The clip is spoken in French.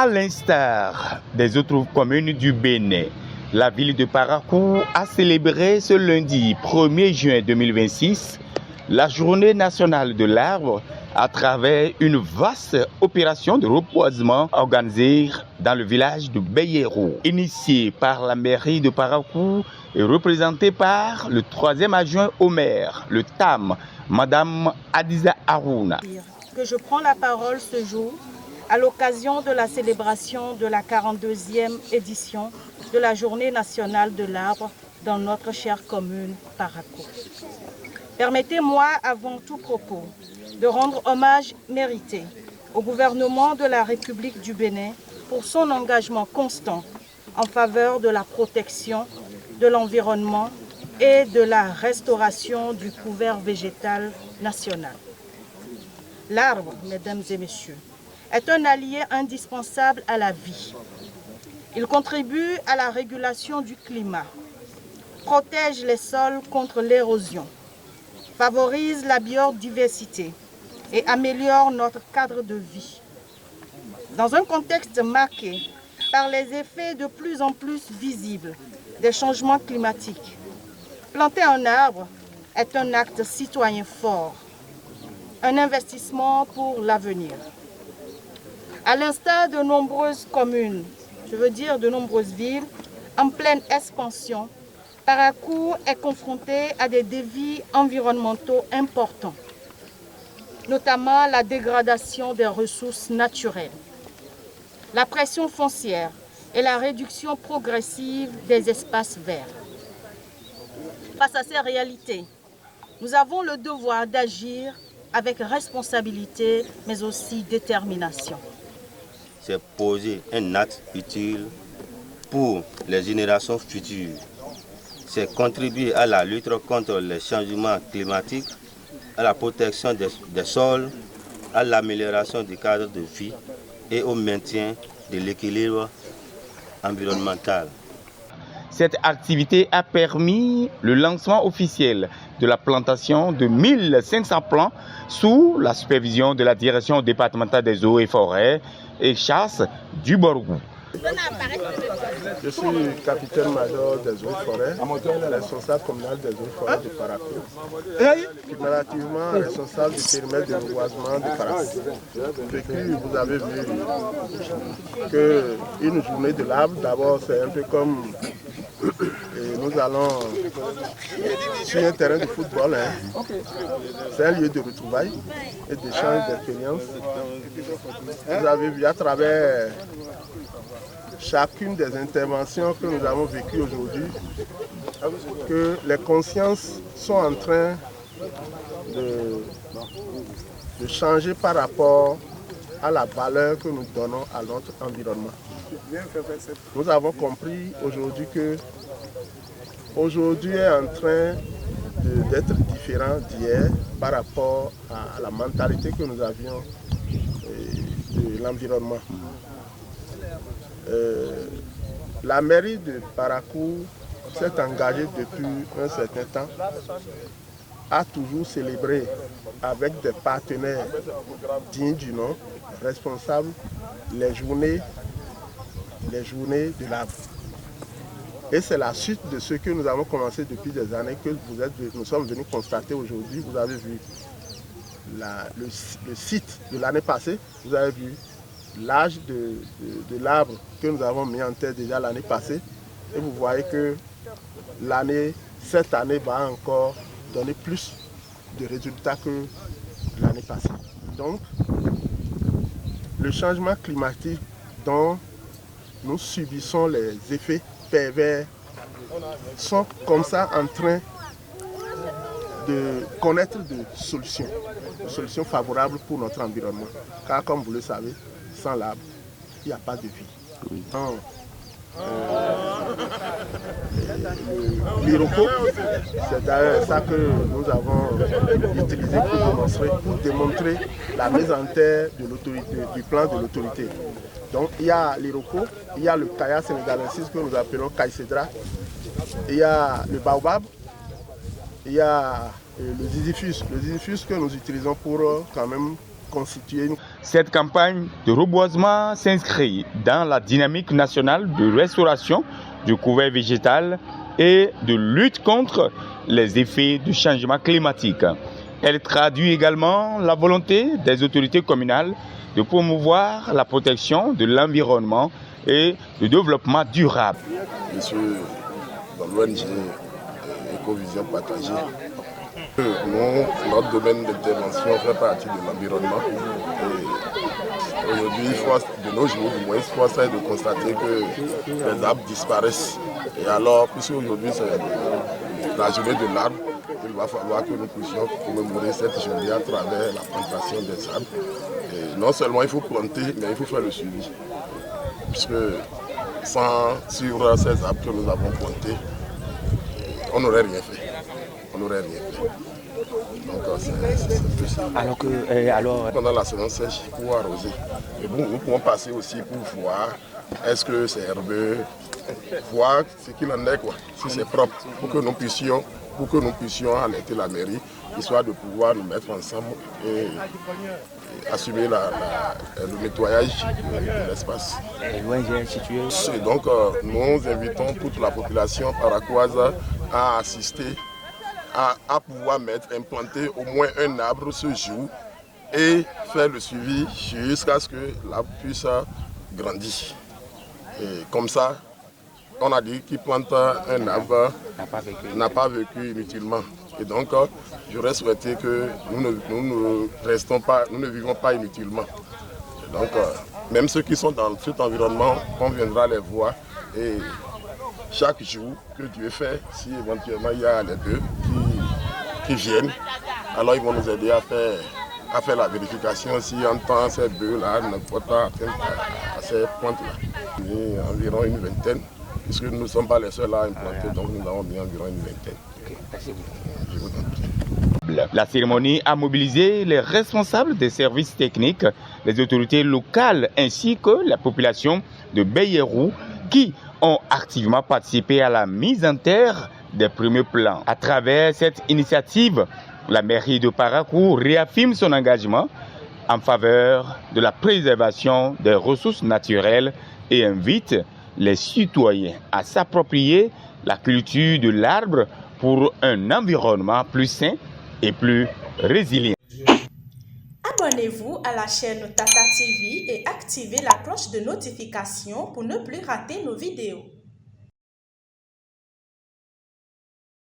À l'instar des autres communes du Bénin, la ville de Parakou a célébré ce lundi 1er juin 2026 la journée nationale de l'arbre à travers une vaste opération de reboisement organisée dans le village de Beyero, initiée par la mairie de Parakou et représentée par le 3e adjoint au maire, le TAM, Madame Adiza Harouna. Que je prends la parole ce jour à l'occasion de la célébration de la 42e édition de la Journée nationale de l'arbre dans notre chère commune Parakou. Permettez-moi avant tout propos de rendre hommage mérité au gouvernement de la République du Bénin pour son engagement constant en faveur de la protection de l'environnement et de la restauration du couvert végétal national. L'arbre, mesdames et messieurs, est un allié indispensable à la vie. Il contribue à la régulation du climat, protège les sols contre l'érosion, favorise la biodiversité et améliore notre cadre de vie. Dans un contexte marqué par les effets de plus en plus visibles des changements climatiques, planter un arbre est un acte citoyen fort, un investissement pour l'avenir. À l'instar de nombreuses communes, je veux dire de nombreuses villes, en pleine expansion, Parakou est confronté à des défis environnementaux importants, notamment la dégradation des ressources naturelles, la pression foncière et la réduction progressive des espaces verts. Face à ces réalités, nous avons le devoir d'agir avec responsabilité, mais aussi détermination. C'est poser un acte utile pour les générations futures. C'est contribuer à la lutte contre les changements climatiques, à la protection des sols, à l'amélioration du cadre de vie et au maintien de l'équilibre environnemental. Cette activité a permis le lancement officiel de la plantation de 1500 plants sous la supervision de la direction départementale des eaux et forêts et chasse du Borgou. Je suis capitaine-major des eaux et forêts, responsable communal des eaux et forêts de Parakou, cumulativement responsable du périmètre de reboisement de Parakou. Depuis, vous avez vu qu'une journée de l'arbre, d'abord c'est un peu comme nous allons sur un terrain de football. C'est un lieu de retrouvailles et d'échange d'expériences. Vous avez vu à travers chacune des interventions que nous avons vécues aujourd'hui que les consciences sont en train de changer par rapport à la valeur que nous donnons à notre environnement. Nous avons compris aujourd'hui que aujourd'hui est en train d'être différent d'hier par rapport à la mentalité que nous avions de l'environnement. La mairie de Parakou s'est engagée depuis un certain temps, a toujours célébré avec des partenaires dignes du nom, responsables, les journées de l'arbre. Et c'est la suite de ce que nous avons commencé depuis des années que nous sommes venus constater aujourd'hui. Vous avez vu le site de l'année passée, vous avez vu l'âge de l'arbre que nous avons mis en tête déjà l'année passée. Et vous voyez que cette année va encore donner plus de résultats que l'année passée. Donc, le changement climatique dont nous subissons les effets pervers sont comme ça en train de connaître des solutions favorables pour notre environnement. Car comme vous le savez, sans l'arbre, il n'y a pas de vie. L'Iroko, c'est d'ailleurs ça que nous avons utilisé pour démontrer la mise en terre de l'autorité, du plan de l'autorité. Donc il y a l'Iroko, il y a le Kaya sénégalensis que nous appelons Kaïcédra, il y a le Baobab, il y a le Ziziphus que nous utilisons pour quand même constituer. Cette campagne de reboisement s'inscrit dans la dynamique nationale de restauration du couvert végétal et de lutte contre les effets du changement climatique. Elle traduit également la volonté des autorités communales de promouvoir la protection de l'environnement et le développement durable. Monsieur, dans l'ONG Écovision Partagée, notre domaine d'intervention fait partie de l'environnement. Aujourd'hui, de nos jours, du moins, force est de constater que les arbres disparaissent. Et alors, puisque aujourd'hui c'est la journée de l'arbre, il va falloir que nous puissions commémorer cette journée à travers la plantation des arbres. Et non seulement il faut planter, mais il faut faire le suivi. Puisque sans suivre ces arbres que nous avons plantés, on n'aurait rien fait. On n'aurait rien fait. Donc c'est plus ça. Pendant la saison sèche, pour arroser. Et bon, nous pouvons passer aussi pour voir est-ce que c'est herbeux, voir ce qu'il en est, quoi, si c'est propre, pour que nous puissions alerter la mairie, histoire de pouvoir nous mettre ensemble et assumer le nettoyage de l'espace. Et donc nous invitons toute la population paraquoise à assister, à pouvoir implanter au moins un arbre ce jour et faire le suivi jusqu'à ce que l'arbre puisse grandir. Et comme ça, on a dit qui plante un arbre n'a pas vécu inutilement. Et donc, j'aurais souhaité que nous ne vivons pas inutilement. Et donc, même ceux qui sont dans cet environnement, on viendra les voir. Et chaque jour que Dieu fait, si éventuellement il y a les bœufs qui viennent, alors ils vont nous aider à faire la vérification si en temps ces bœufs-là ne peuvent pas atteindre à ces pointes-là. Environ une vingtaine. Puisque nous ne sommes pas les seuls à implanter, donc nous avons mis environ une vingtaine. Merci beaucoup. Je vous en prie. La cérémonie a mobilisé les responsables des services techniques, les autorités locales ainsi que la population de Beyerou qui ont activement participé à la mise en terre des premiers plans. À travers cette initiative, la mairie de Parakou réaffirme son engagement en faveur de la préservation des ressources naturelles et invite les citoyens à s'approprier la culture de l'arbre pour un environnement plus sain et plus résilient. Abonnez-vous à la chaîne Tata TV et activez la cloche de notification pour ne plus rater nos vidéos.